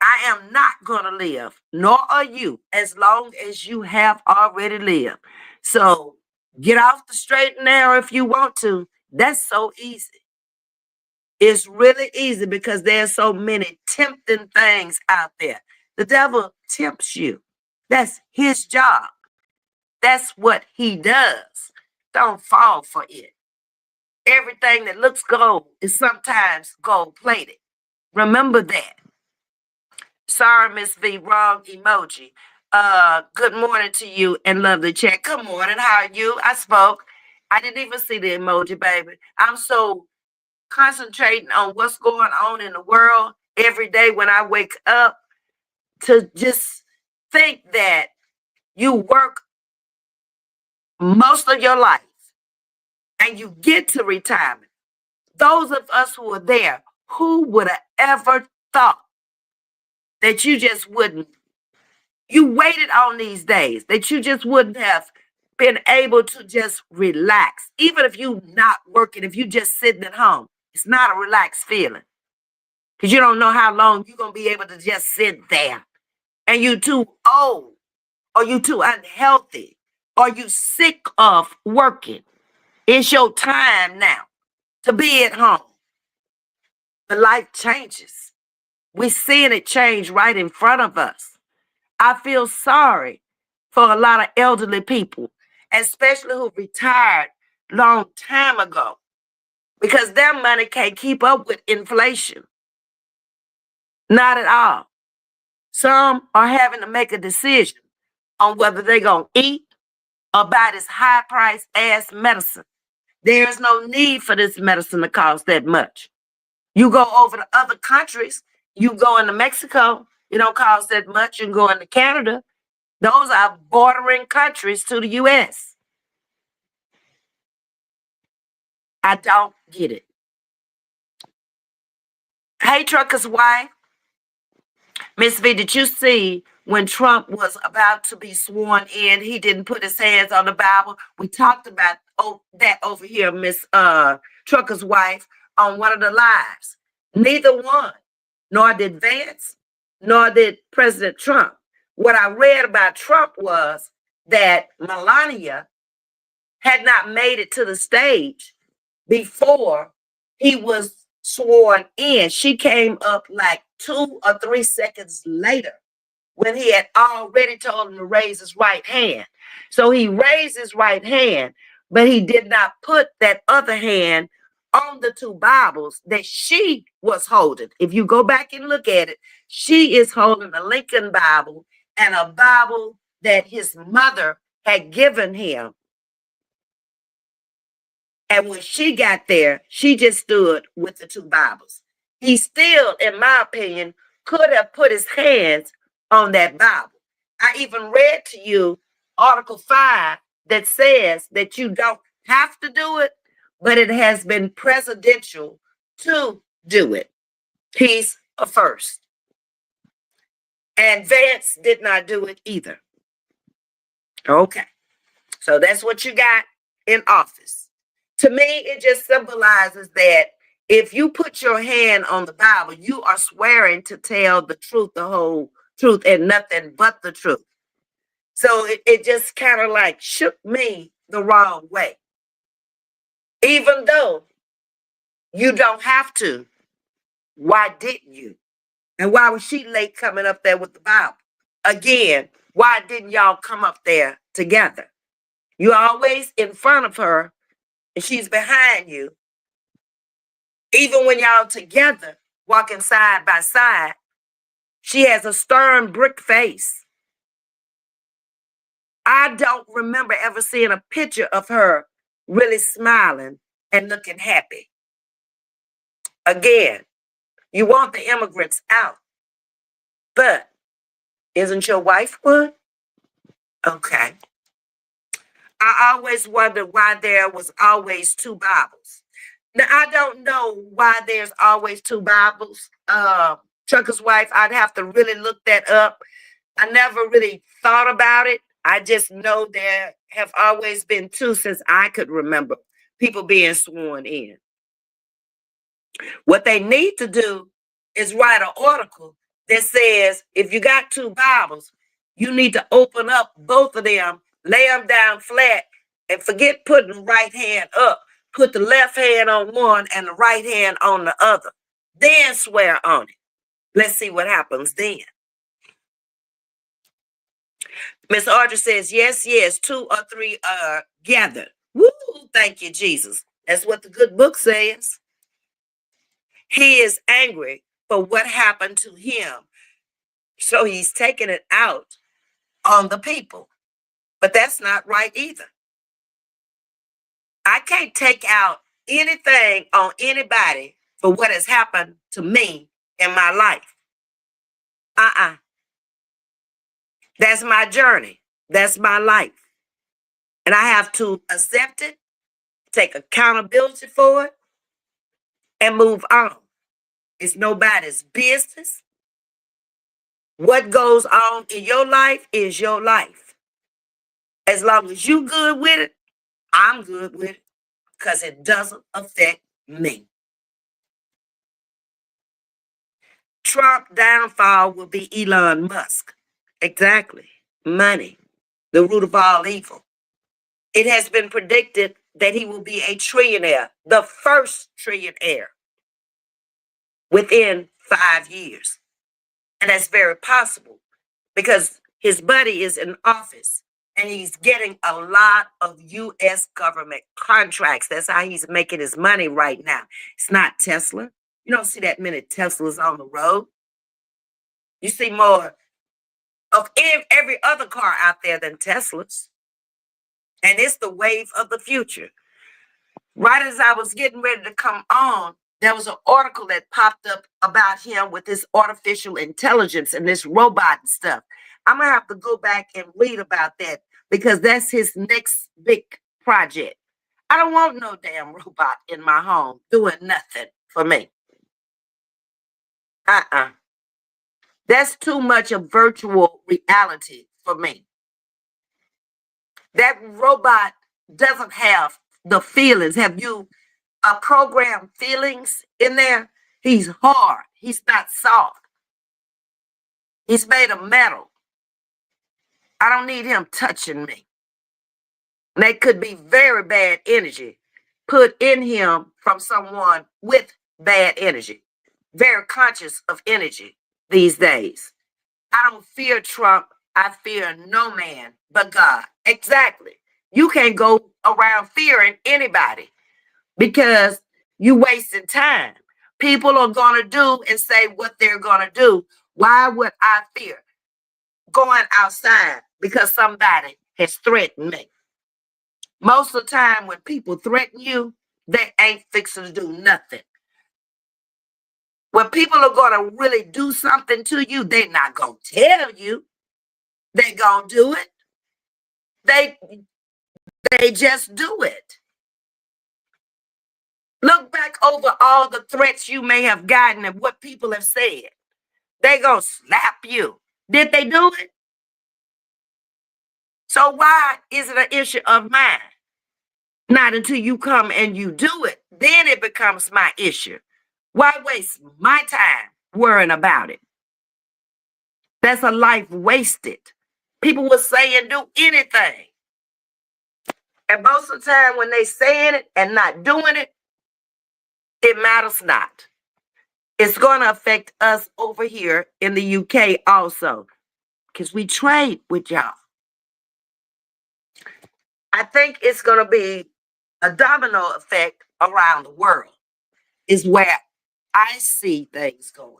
I am not going to live, nor are you, as long as you have already lived. So get off the straight and narrow if you want to. That's so easy. It's really easy because there's so many tempting things out there. The devil tempts you. That's his job. That's what he does. Don't fall for it. Everything that looks gold is sometimes gold plated. Remember that. Sorry, Ms.V, wrong emoji. Good morning to you and lovely chat. Good morning. How are you? I spoke. I didn't even see the emoji, baby. I'm so concentrating on what's going on in the world every day when I wake up to just think that you work most of your life and you get to retirement. Those of us who are there, who would have ever thought that you just wouldn't, you waited on these days, that you just wouldn't have been able to just relax. Even if you're not working, if you just sitting at home, it's not a relaxed feeling. Because you don't know how long you're going to be able to just sit there. And you too old, or you too unhealthy, or you sick of working. It's your time now to be at home. The life changes. We're seeing it change right in front of us. I feel sorry for a lot of elderly people, especially who retired long time ago, because their money can't keep up with inflation. Not at all. Some are having to make a decision on whether they're going to eat or buy this high price ass medicine. There is no need for this medicine to cost that much. You go over to other countries, you go into Mexico, it don't cost that much. You can go into Canada. Those are bordering countries to the U.S. I don't get it. Hey, trucker's wife. Ms.V, did you see when Trump was about to be sworn in, he didn't put his hands on the Bible? We talked about that over here, Miss Trucker's wife, on one of the lives. Neither one, nor did Vance, nor did President Trump. What I read about Trump was that Melania had not made it to the stage before he was sworn in. She came up like 2 or 3 seconds later when he had already told him to raise his right hand. So he raised his right hand, but he did not put that other hand on the 2 Bibles that she was holding. If you go back and look at it, she is holding a Lincoln Bible and a Bible that his mother had given him. And when she got there, she just stood with the 2 Bibles. He still, in my opinion, could have put his hands on that Bible. I even read to you Article 5 that says that you don't have to do it, but it has been presidential to do it. He's a first. And Vance did not do it either. Okay. So that's what you got in office. To me, it just symbolizes that if you put your hand on the Bible, you are swearing to tell the truth, the whole truth, and nothing but the truth. So it just kind of like shook me the wrong way. Even though you don't have to, why didn't you? And why was she late coming up there with the Bible? Again, why didn't y'all come up there together? You're always in front of her and she's behind you. Even when y'all together, walking side by side, she has a stern brick face. I don't remember ever seeing a picture of her really smiling and looking happy. Again, you want the immigrants out, but isn't your wife one? Okay. I always wondered why there was always 2 Bibles. Now, I don't know why there's always 2 Bibles. Trucker's wife, I'd have to really look that up. I never really thought about it. I just know there have always been 2 since I could remember people being sworn in. What they need to do is write an article that says if you got 2 Bibles, you need to open up both of them, lay them down flat, and forget putting the right hand up. Put the left hand on one and the right hand on the other. Then swear on it. Let's see what happens then. Miss Audrey says, yes, 2 or 3 are gathered. Woo, thank you, Jesus. That's what the good book says. He is angry for what happened to him. So he's taking it out on the people. But that's not right either. I can't take out anything on anybody for what has happened to me in my life. That's my journey. That's my life. And I have to accept it, take accountability for it, and move on. It's nobody's business. What goes on in your life is your life. As long as you good with it, I'm good with it because it doesn't affect me. Trump downfall will be Elon Musk. Exactly. Money, the root of all evil. It has been predicted that he will be a trillionaire, the first trillionaire within 5 years. And that's very possible because his buddy is in office and he's getting a lot of U.S. government contracts. That's how he's making his money right now. It's not Tesla. You don't see that many Teslas on the road. You see more of every other car out there than Teslas. And it's the wave of the future. Right as I was getting ready to come on, there was an article that popped up about him with this artificial intelligence and this robot and stuff. I'm going to have to go back and read about that because that's his next big project. I don't want no damn robot in my home doing nothing for me. That's too much of virtual reality for me. That robot doesn't have the feelings. Have you programmed feelings in there? He's hard. He's not soft. He's made of metal. I don't need him touching me. And that could be very bad energy put in him from someone with bad energy. Very conscious of energy these days. I don't fear Trump. I fear no man but God. Exactly. You can't go around fearing anybody because you wasting time. People are going to do and say what they're going to do. Why would I fear going outside because somebody has threatened me? Most of the time when people threaten you, they ain't fixing to do nothing. When people are going to really do something to you, they're not going to tell you. They're going to do it. They just do it. Look back over all the threats you may have gotten and what people have said. They gonna slap you. Did they do it? So why is it an issue of mine? Not until you come and you do it. Then it becomes my issue. Why waste my time worrying about it? That's a life wasted. People will say and do anything. And most of the time when they saying it and not doing it, it matters not. It's going to affect us over here in the UK also because we trade with y'all. I think it's going to be a domino effect around the world is where I see things going.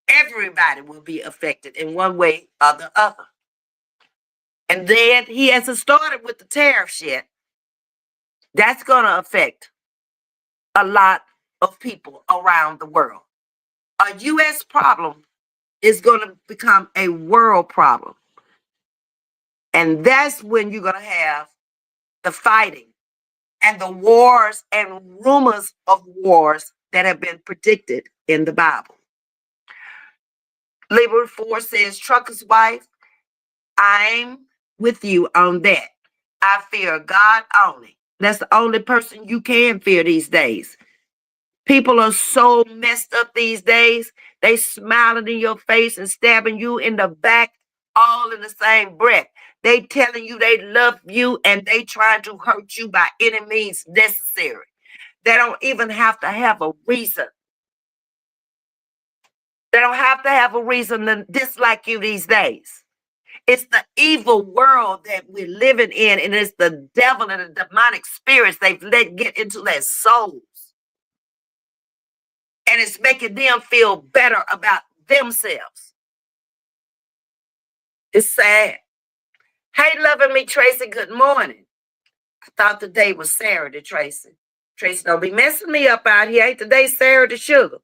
Everybody will be affected in one way or the other. And then he hasn't started with the tariffs yet. That's going to affect a lot of people around the world. A U.S. problem is going to become a world problem. And that's when you're going to have the fighting and the wars and rumors of wars that have been predicted in the Bible. Libra 4 says, Trucker's wife, I'm with you on that. I fear God only. That's the only person you can fear these days. People are so messed up these days. They smiling in your face and stabbing you in the back all in the same breath. They telling you they love you and they trying to hurt you by any means necessary. They don't even have to have a reason. They don't have to have a reason to dislike you these days. It's the evil world that we're living in, and it's the devil and the demonic spirits they've let get into their souls. And it's making them feel better about themselves. It's sad. Hey, loving me, Tracy, good morning. I thought the day was Saturday, Tracy. Tracy, don't be messing me up out here. Ain't today Saturday, sugar?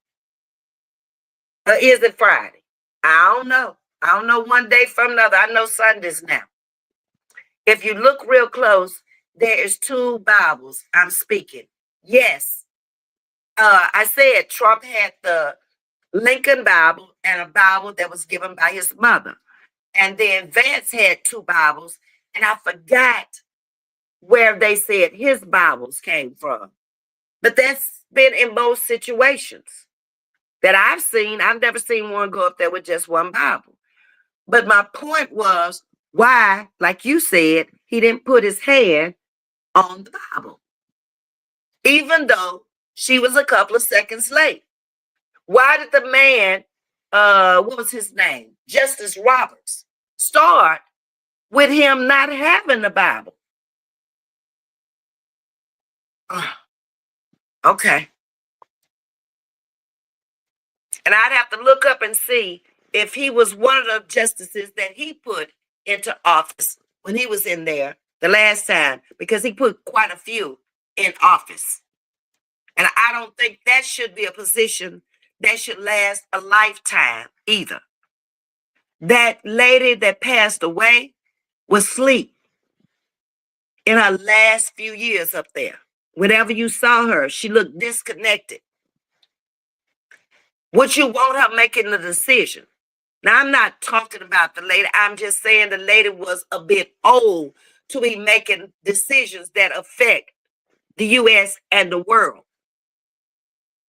Or is it Friday? I don't know. I don't know one day from another. I know Sundays now. If you look real close, there is 2 Bibles I'm speaking. Yes. I said Trump had the Lincoln Bible and a Bible that was given by his mother. And then Vance had 2 Bibles, and I forgot where they said his Bibles came from. But that's been in both situations that I've seen. I've never seen one go up there with just 1 Bible. But my point was, why, like you said, he didn't put his hand on the Bible, even though she was a couple of seconds late. Why did the man, what was his name? Justice Roberts, start with him not having the Bible? Okay. And I'd have to look up and see if he was one of the justices that he put into office when he was in there the last time, because he put quite a few in office. And I don't think that should be a position that should last a lifetime either. That lady that passed away was asleep in her last few years up there. Whenever you saw her, she looked disconnected. Would you want her making the decision? Now, I'm not talking about the lady. I'm just saying the lady was a bit old to be making decisions that affect the U.S. and the world.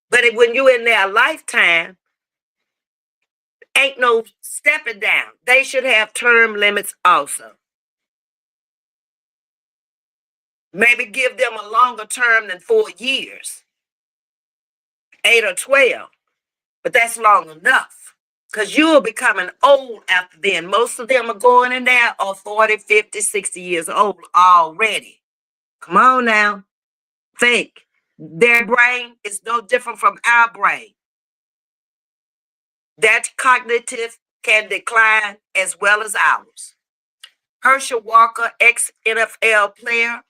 But when you're in their lifetime, ain't no stepping down. They should have term limits also. Maybe give them a longer term than 4 years, 8 or 12. But that's long enough, because you're becoming old after then. Most of them are going in there are 40, 50, 60 years old already. Come on now. Think. Their brain is no different from our brain. That cognitive can decline as well as ours. Herschel Walker, ex-NFL player,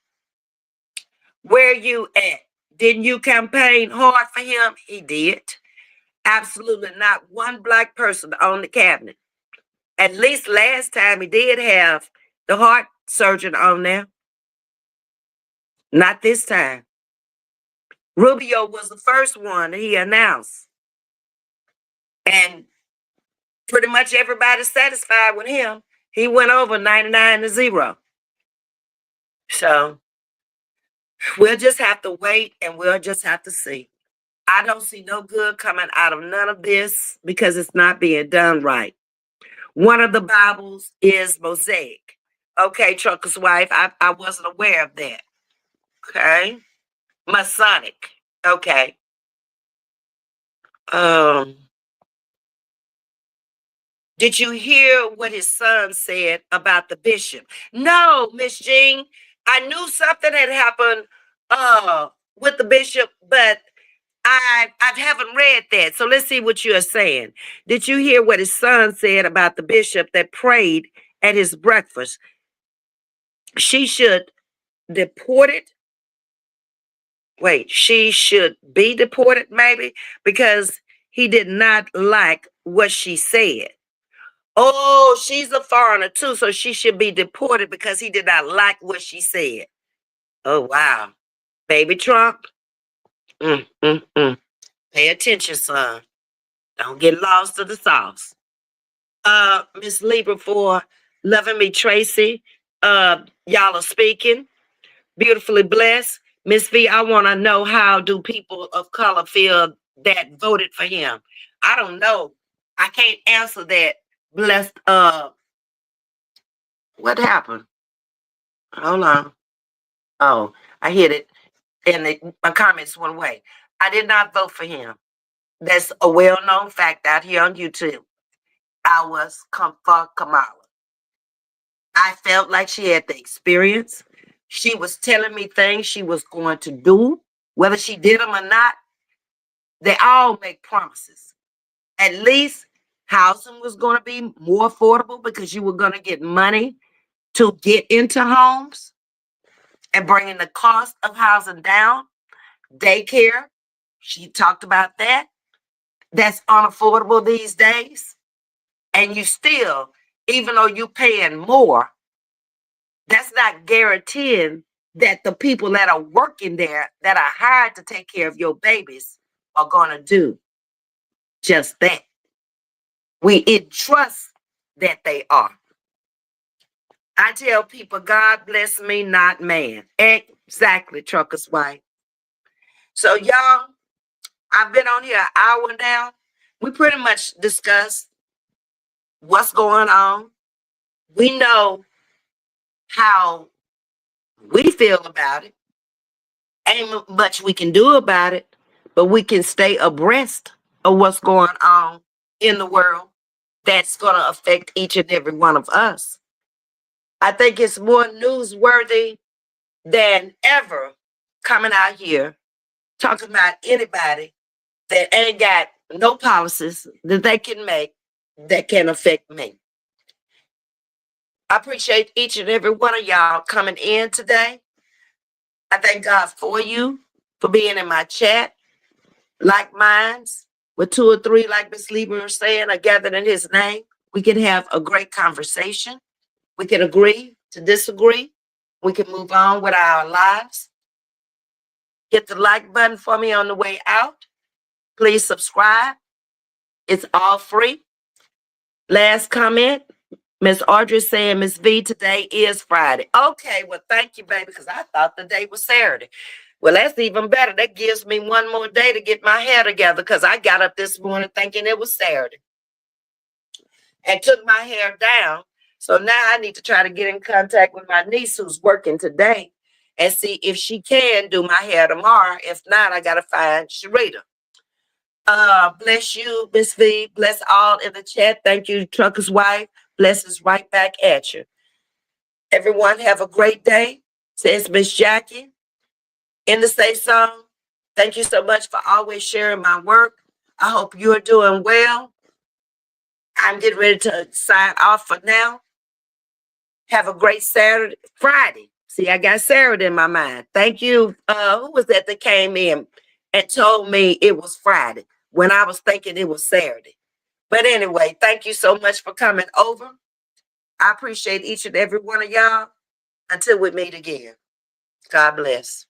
where you at? Didn't you campaign hard for him? He did. Absolutely not one black person on the cabinet. At least last time he did have the heart surgeon on there. Not this time. Rubio was the first one he announced. And pretty much everybody's satisfied with him. He went over 99-0. So we'll just have to wait, and we'll just have to see. I don't see no good coming out of none of this because it's not being done right. One of the Bibles is Mosaic. Okay, Trucker's wife, I wasn't aware of that. Okay. Masonic. Okay. Did you hear what his son said about the bishop? No, Miss Jean. I knew something had happened with the bishop, but I haven't read that. So let's see what you're saying. Did you hear what his son said about the bishop that prayed at his breakfast? She should deport it. Wait, she should be deported maybe because he did not like what she said. Oh, she's a foreigner too, so she should be deported because he did not like what she said. Oh, wow. Baby Trump. Pay attention, son. Don't get lost in the sauce. Miss Libra for loving me, Tracy. Y'all are speaking. Beautifully blessed. Ms.V, I want to know, how do people of color feel that voted for him? I don't know. I can't answer that. Blessed. What happened? Hold on. Oh, I hit it, and my comments went away. I did not vote for him. That's a well-known fact out here on YouTube. I was for Kamala. I felt like she had the experience. She was telling me things she was going to do, whether she did them or not. They all make promises. At least housing was going to be more affordable because you were going to get money to get into homes and bringing the cost of housing down. Daycare, she talked about that. That's unaffordable these days. And you still, even though you're paying more, that's not guaranteeing that the people that are working there that are hired to take care of your babies are going to do just that. We entrust that they are. I tell people, God bless me, not man. Exactly, trucker's wife. So, y'all, I've been on here an hour now. We pretty much discussed what's going on. We know how we feel about it. Ain't much we can do about it, but we can stay abreast of what's going on in the world that's going to affect each and every one of us. I think it's more newsworthy than ever coming out here talking about anybody that ain't got no policies that they can make that can affect me. I appreciate each and every one of y'all coming in today. I thank God for you, for being in my chat. Like minds, with two or three, like Ms.V was saying, are gathered in his name. We can have a great conversation. We can agree to disagree. We can move on with our lives. Hit the like button for me on the way out. Please subscribe. It's all free. Last comment, Miss Audrey saying, Ms.V, today is Friday. Okay, well, thank you, baby, because I thought the day was Saturday. Well, that's even better. That gives me one more day to get my hair together because I got up this morning thinking it was Saturday and took my hair down. So now I need to try to get in contact with my niece who's working today and see if she can do my hair tomorrow. If not, I got to find Sharita. Bless you, Ms.V. Bless all in the chat. Thank you, Trucker's wife. Blessings right back at you. Everyone have a great day. Says Miss Jackie in the Say Song. Thank you so much for always sharing my work. I hope you're doing well. I'm getting ready to sign off for now. Have a great Friday. See, I got Saturday in my mind. Thank you. Who was that came in and told me it was Friday when I was thinking it was Saturday? But anyway, thank you so much for coming over. I appreciate each and every one of y'all. Until we meet again. God bless.